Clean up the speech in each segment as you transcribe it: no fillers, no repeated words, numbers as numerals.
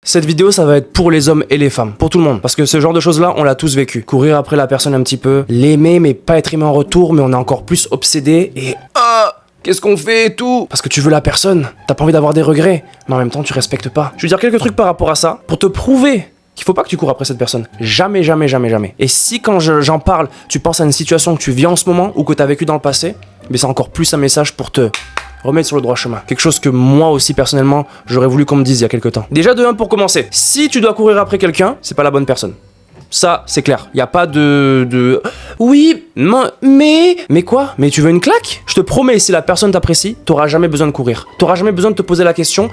Cette vidéo, ça va être pour les hommes et les femmes, pour tout le monde. Parce que ce genre de choses-là, on l'a tous vécu. Courir après la personne un petit peu, l'aimer, mais pas être aimé en retour, mais on est encore plus obsédé et... qu'est-ce qu'on fait et tout? Parce que tu veux la personne, t'as pas envie d'avoir des regrets, mais en même temps, tu respectes pas. Je vais dire quelques trucs par rapport à ça, pour te prouver qu'il faut pas que tu cours après cette personne. Jamais, jamais, jamais, jamais. Et si quand j'en parle, tu penses à une situation que tu vis en ce moment ou que t'as vécu dans le passé, mais c'est encore plus un message pour te remettre sur le droit chemin. Quelque chose que moi aussi personnellement, j'aurais voulu qu'on me dise il y a quelques temps. Déjà de 1 pour commencer, si tu dois courir après quelqu'un, c'est pas la bonne personne. Ça, c'est clair. Y a pas de... Oui, mais quoi? Mais tu veux une claque? Je te promets, si la personne t'apprécie, t'auras jamais besoin de courir. T'auras jamais besoin de te poser la question,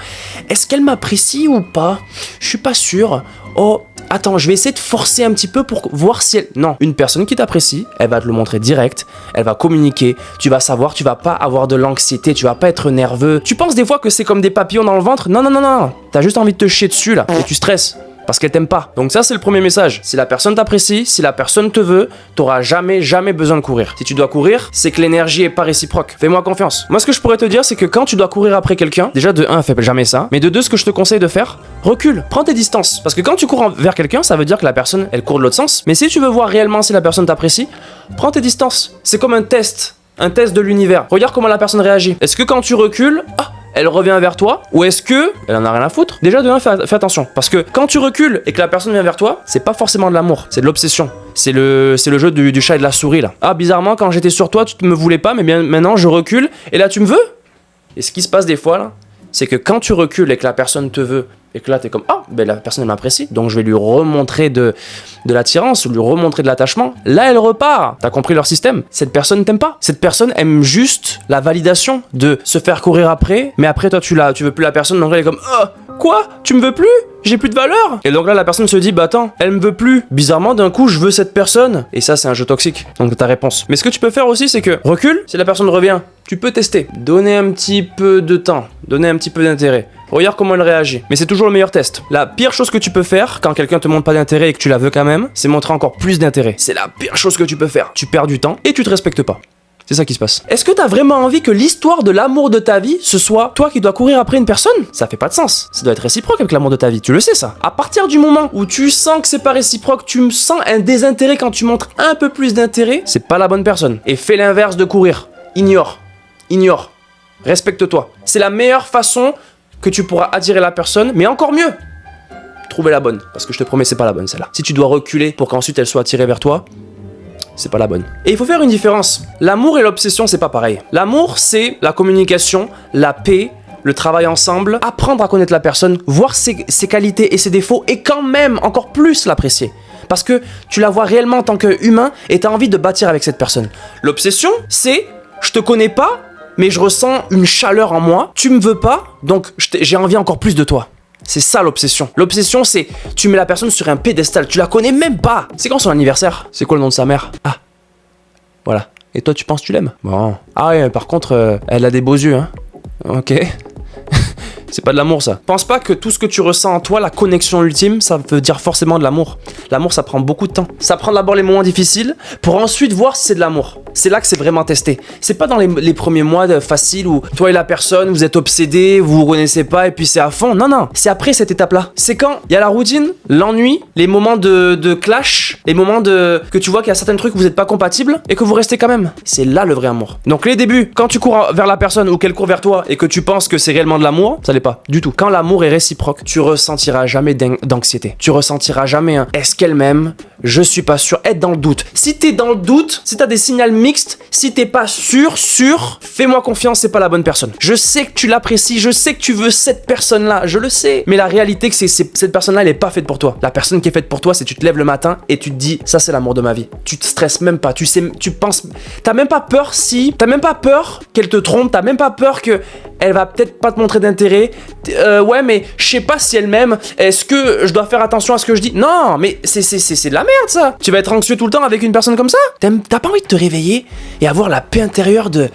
est-ce qu'elle m'apprécie ou pas? Je suis pas sûr. Oh, attends, je vais essayer de forcer un petit peu pour voir si elle... Non, une personne qui t'apprécie, elle va te le montrer direct, elle va communiquer, tu vas savoir, tu vas pas avoir de l'anxiété, tu vas pas être nerveux. Tu penses des fois que c'est comme des papillons dans le ventre? Non, non, non, non. T'as juste envie de te chier dessus, là, et tu stresses. Parce qu'elle t'aime pas. Donc ça, c'est le premier message. Si la personne t'apprécie, si la personne te veut, t'auras jamais, jamais besoin de courir. Si tu dois courir, c'est que l'énergie est pas réciproque. Fais-moi confiance. Moi, ce que je pourrais te dire, c'est que quand tu dois courir après quelqu'un, déjà de 1, fais jamais ça. Mais de 2, ce que je te conseille de faire, recule, prends tes distances. Parce que quand tu cours vers quelqu'un, ça veut dire que la personne, elle court de l'autre sens. Mais si tu veux voir réellement si la personne t'apprécie, prends tes distances. C'est comme un test de l'univers. Regarde comment la personne réagit. Est-ce que quand tu recules, elle revient vers toi, ou est-ce que elle en a rien à foutre? Déjà de 1, fais attention, parce que quand tu recules et que la personne vient vers toi, c'est pas forcément de l'amour, c'est de l'obsession. C'est le jeu du chat et de la souris là. Ah, bizarrement, quand j'étais sur toi, tu me voulais pas, mais bien maintenant je recule, et là tu me veux? Et ce qui se passe des fois là, c'est que quand tu recules et que la personne te veut, et que là t'es comme la personne elle m'apprécie, donc je vais lui remontrer de l'attirance, lui remontrer de l'attachement, là elle repart. T'as compris leur système? Cette personne t'aime pas. Cette personne aime juste la validation de se faire courir après, mais après toi tu veux plus la personne, donc là elle est comme quoi? Tu me veux plus? J'ai plus de valeur? Et donc là la personne se dit attends, elle me veut plus. Bizarrement d'un coup je veux cette personne. Et ça c'est un jeu toxique. Donc ta réponse. Mais ce que tu peux faire aussi c'est que recule, si la personne revient, tu peux tester. Donner un petit peu de temps, donner un petit peu d'intérêt. Regarde comment elle réagit. Mais c'est toujours le meilleur test. La pire chose que tu peux faire quand quelqu'un te montre pas d'intérêt et que tu la veux quand même, c'est montrer encore plus d'intérêt. C'est la pire chose que tu peux faire. Tu perds du temps et tu te respectes pas. C'est ça qui se passe. Est-ce que t'as vraiment envie que l'histoire de l'amour de ta vie, ce soit toi qui dois courir après une personne? Ça fait pas de sens. Ça doit être réciproque avec l'amour de ta vie. Tu le sais ça. À partir du moment où tu sens que c'est pas réciproque, tu sens un désintérêt quand tu montres un peu plus d'intérêt, c'est pas la bonne personne. Et fais l'inverse de courir. Ignore. Respecte-toi. C'est la meilleure façon que tu pourras attirer la personne, mais encore mieux, trouver la bonne. Parce que je te promets, c'est pas la bonne celle-là. Si tu dois reculer pour qu'ensuite elle soit attirée vers toi, c'est pas la bonne. Et il faut faire une différence. L'amour et l'obsession, c'est pas pareil. L'amour, c'est la communication, la paix, le travail ensemble, apprendre à connaître la personne, voir ses qualités et ses défauts, et quand même encore plus l'apprécier. Parce que tu la vois réellement en tant qu'humain et t'as envie de bâtir avec cette personne. L'obsession, c'est je te connais pas, mais je ressens une chaleur en moi, tu me veux pas, donc j'ai envie encore plus de toi. C'est ça l'obsession. L'obsession, c'est tu mets la personne sur un pédestal, tu la connais même pas. C'est quand son anniversaire? C'est quoi le nom de sa mère? Ah, voilà. Et toi, tu penses que tu l'aimes? Bon. Ah ouais, par contre, elle a des beaux yeux, hein. Ok. C'est pas de l'amour ça. Pense pas que tout ce que tu ressens en toi, la connexion ultime, ça veut dire forcément de l'amour. L'amour ça prend beaucoup de temps. Ça prend d'abord les moments difficiles pour ensuite voir si c'est de l'amour. C'est là que c'est vraiment testé. C'est pas dans les premiers mois faciles où toi et la personne vous êtes obsédés, vous vous connaissez pas et puis c'est à fond. Non, non. C'est après cette étape-là. C'est quand il y a la routine, l'ennui, les moments de clash, les moments que tu vois qu'il y a certains trucs où vous êtes pas compatibles et que vous restez quand même. C'est là le vrai amour. Donc les débuts, quand tu cours vers la personne ou qu'elle court vers toi et que tu penses que c'est réellement de l'amour, ça l'est pas du tout. Quand l'amour est réciproque, tu ressentiras jamais d'anxiété. Tu ressentiras jamais un est-ce qu'elle m'aime? Je suis pas sûr. Être dans le doute. Si t'es dans le doute, si t'as des signaux mixtes, si t'es pas sûr, fais-moi confiance, c'est pas la bonne personne. Je sais que tu l'apprécies, je sais que tu veux cette personne-là, je le sais. Mais la réalité, que cette personne-là, elle est pas faite pour toi. La personne qui est faite pour toi, c'est tu te lèves le matin et tu te dis, ça c'est l'amour de ma vie. Tu te stresses même pas, tu penses, t'as même pas peur qu'elle te trompe, t'as même pas peur que elle va peut-être pas te montrer d'intérêt. Ouais, mais je sais pas si elle m'aime. Est-ce que je dois faire attention à ce que je dis? Non, mais c'est de la merde ça. Tu vas être anxieux tout le temps avec une personne comme ça? T'as pas envie de te réveiller et avoir la paix intérieure de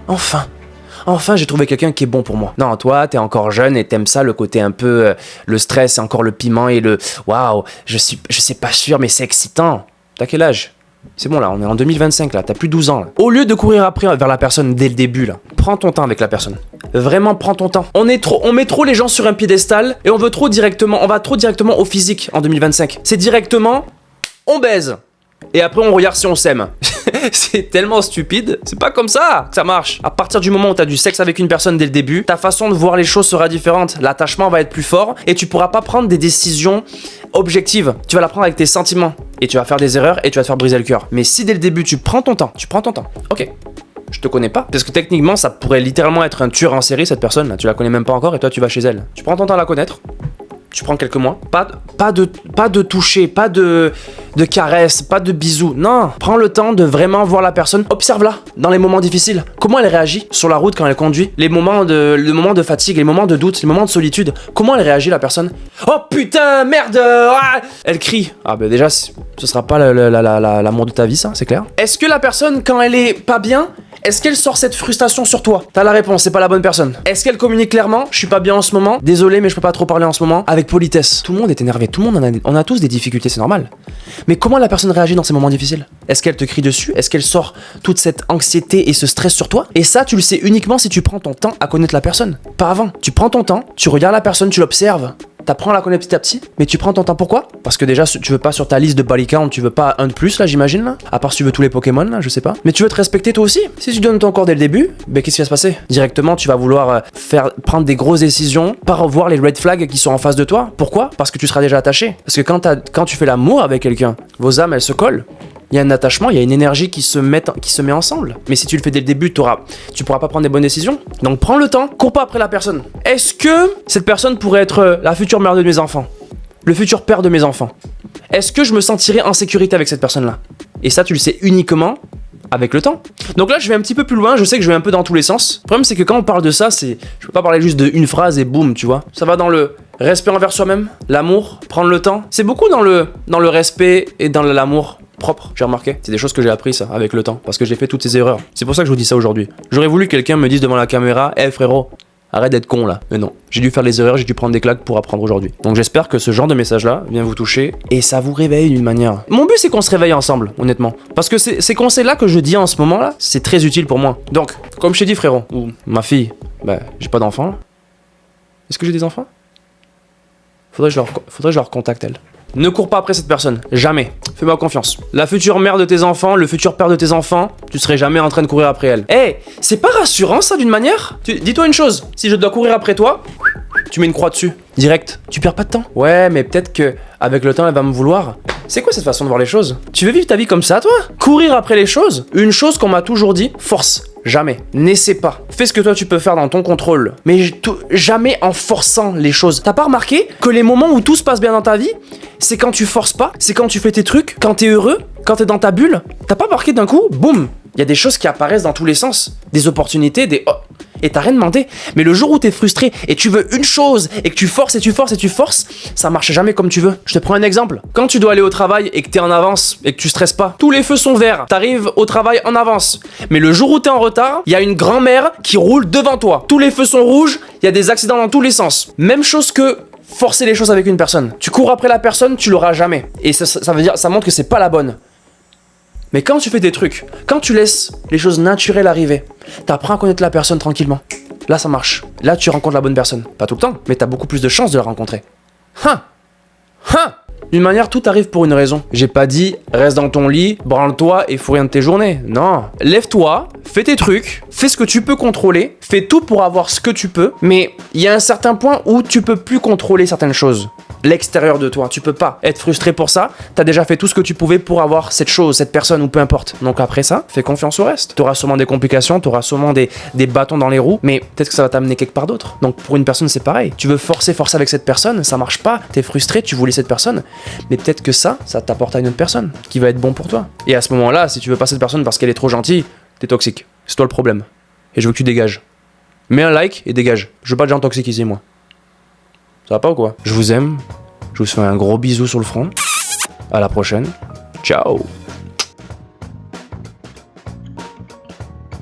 enfin j'ai trouvé quelqu'un qui est bon pour moi. Non, toi t'es encore jeune et t'aimes ça, le côté un peu le stress et encore le piment et le waouh, je sais pas sûr mais c'est excitant. T'as quel âge? C'est bon là, on est en 2025 là, t'as plus 12 ans là. Au lieu de courir après vers la personne dès le début là, prends ton temps avec la personne. Vraiment, prends ton temps. On met trop les gens sur un piédestal et on va trop directement au physique en 2025. C'est directement, on baise. Et après, on regarde si on s'aime. C'est tellement stupide. C'est pas comme ça que ça marche. À partir du moment où t'as du sexe avec une personne dès le début, ta façon de voir les choses sera différente. L'attachement va être plus fort et tu pourras pas prendre des décisions objectives. Tu vas la prendre avec tes sentiments. Et tu vas faire des erreurs et tu vas te faire briser le cœur. Mais si dès le début, tu prends ton temps. Ok. Je te connais pas. Parce que techniquement, ça pourrait littéralement être un tueur en série, cette personne là. Tu la connais même pas encore et toi, tu vas chez elle. Tu prends ton temps à la connaître. Tu prends quelques mois. Pas de toucher, pas de caresses, pas de bisous. Non, prends le temps de vraiment voir la personne. Observe-la dans les moments difficiles. Comment elle réagit sur la route quand elle conduit. Le moment de fatigue, les moments de doute, les moments de solitude. Comment elle réagit la personne. Oh putain, merde. Elle crie. Ah ben déjà, ce sera pas l'amour de ta vie, ça, c'est clair. Est-ce que la personne, quand elle est pas bien, est-ce qu'elle sort cette frustration sur toi? T'as la réponse, c'est pas la bonne personne. Est-ce qu'elle communique clairement? Je suis pas bien en ce moment. Désolé, mais je peux pas trop parler en ce moment. Avec politesse. Tout le monde est énervé. Tout le monde on a tous des difficultés, c'est normal. Mais comment la personne réagit dans ces moments difficiles? Est-ce qu'elle te crie dessus? Est-ce qu'elle sort toute cette anxiété et ce stress sur toi? Et ça, tu le sais uniquement si tu prends ton temps à connaître la personne. Pas avant. Tu prends ton temps, tu regardes la personne, tu l'observes. T'apprends à la connaître petit à petit, mais tu prends ton temps. Pourquoi? Parce que déjà, tu veux pas sur ta liste de body count, tu veux pas un de plus, là, j'imagine, là. À part si tu veux tous les Pokémon, là, je sais pas. Mais tu veux te respecter toi aussi. Si tu donnes ton corps dès le début, ben qu'est-ce qui va se passer? Directement, tu vas vouloir prendre des grosses décisions, pas revoir les red flags qui sont en face de toi. Pourquoi? Parce que tu seras déjà attaché. Parce que quand tu fais l'amour avec quelqu'un, vos âmes, elles se collent. Il y a un attachement, il y a une énergie qui se met ensemble. Mais si tu le fais dès le début, tu pourras pas prendre des bonnes décisions. Donc prends le temps, cours pas après la personne. Est-ce que cette personne pourrait être la future mère de mes enfants? Le futur père de mes enfants? Est-ce que je me sentirais en sécurité avec cette personne-là? Et ça, tu le sais uniquement avec le temps. Donc là, je vais un petit peu plus loin, je sais que je vais un peu dans tous les sens. Le problème, c'est que quand on parle de ça, je peux pas parler juste d'une phrase et boum, tu vois. Ça va dans le respect envers soi-même, l'amour, prendre le temps. C'est beaucoup dans le respect et dans l'amour propre, j'ai remarqué. C'est des choses que j'ai appris ça avec le temps, parce que j'ai fait toutes ces erreurs. C'est pour ça que je vous dis ça aujourd'hui. J'aurais voulu que quelqu'un me dise devant la caméra, hey, frérot, arrête d'être con là. Mais non, j'ai dû faire les erreurs, j'ai dû prendre des claques pour apprendre aujourd'hui. Donc j'espère que ce genre de message là vient vous toucher et ça vous réveille d'une manière. Mon but c'est qu'on se réveille ensemble, honnêtement. Parce que ces conseils là que je dis en ce moment là, c'est très utile pour moi. Donc, comme je t'ai dit frérot, ou ma fille, bah j'ai pas d'enfants là. Est-ce que j'ai des enfants? Faudrait que je leur contacte elle. Ne cours pas après cette personne, jamais. Fais-moi confiance. La future mère de tes enfants, le futur père de tes enfants, tu serais jamais en train de courir après elle. Hey, c'est pas rassurant ça d'une manière? Dis-toi une chose, si je dois courir après toi, tu mets une croix dessus, direct. Tu perds pas de temps. Ouais, mais peut-être que avec le temps elle va me vouloir. C'est quoi cette façon de voir les choses? Tu veux vivre ta vie comme ça, toi? Courir après les choses? Une chose qu'on m'a toujours dit, force. Jamais. N'essaie pas. Fais ce que toi tu peux faire dans ton contrôle. Mais jamais en forçant les choses. T'as pas remarqué que les moments où tout se passe bien dans ta vie, c'est quand tu forces pas, c'est quand tu fais tes trucs, quand t'es heureux, quand t'es dans ta bulle. T'as pas remarqué d'un coup, boum, il y a des choses qui apparaissent dans tous les sens. Des opportunités, et t'as rien demandé. Mais le jour où t'es frustré et tu veux une chose et que tu forces et tu forces et tu forces, ça marche jamais comme tu veux. Je te prends un exemple. Quand tu dois aller au travail et que t'es en avance et que tu stresses pas, tous les feux sont verts, t'arrives au travail en avance. Mais le jour où t'es en retard, il y a une grand-mère qui roule devant toi. Tous les feux sont rouges, il y a des accidents dans tous les sens. Même chose que forcer les choses avec une personne. Tu cours après la personne, tu l'auras jamais. Et ça veut dire, ça montre que c'est pas la bonne. Mais quand tu fais des trucs, quand tu laisses les choses naturelles arriver, t'apprends à connaître la personne tranquillement. Là, ça marche. Là, tu rencontres la bonne personne. Pas tout le temps, mais t'as beaucoup plus de chances de la rencontrer. D'une manière, tout arrive pour une raison. J'ai pas dit, reste dans ton lit, branle-toi et fous rien de tes journées. Non. Lève-toi, fais tes trucs, fais ce que tu peux contrôler, fais tout pour avoir ce que tu peux, mais il y a un certain point où tu peux plus contrôler certaines choses. L'extérieur de toi, tu peux pas être frustré pour ça, t'as déjà fait tout ce que tu pouvais pour avoir cette chose, cette personne ou peu importe. Donc après ça, fais confiance au reste. T'auras sûrement des complications, t'auras sûrement des bâtons dans les roues, mais peut-être que ça va t'amener quelque part d'autre. Donc pour une personne, c'est pareil. Tu veux forcer avec cette personne, ça marche pas, t'es frustré, tu voulais cette personne, mais peut-être que ça t'apporte à une autre personne qui va être bon pour toi. Et à ce moment-là, si tu veux pas cette personne parce qu'elle est trop gentille, t'es toxique. C'est toi le problème. Et je veux que tu dégages. Mets un like et dégage. Je veux pas de gens toxiques ici, moi. Ça va pas ou quoi? Je vous aime. Je vous fais un gros bisou sur le front. À la prochaine. Ciao.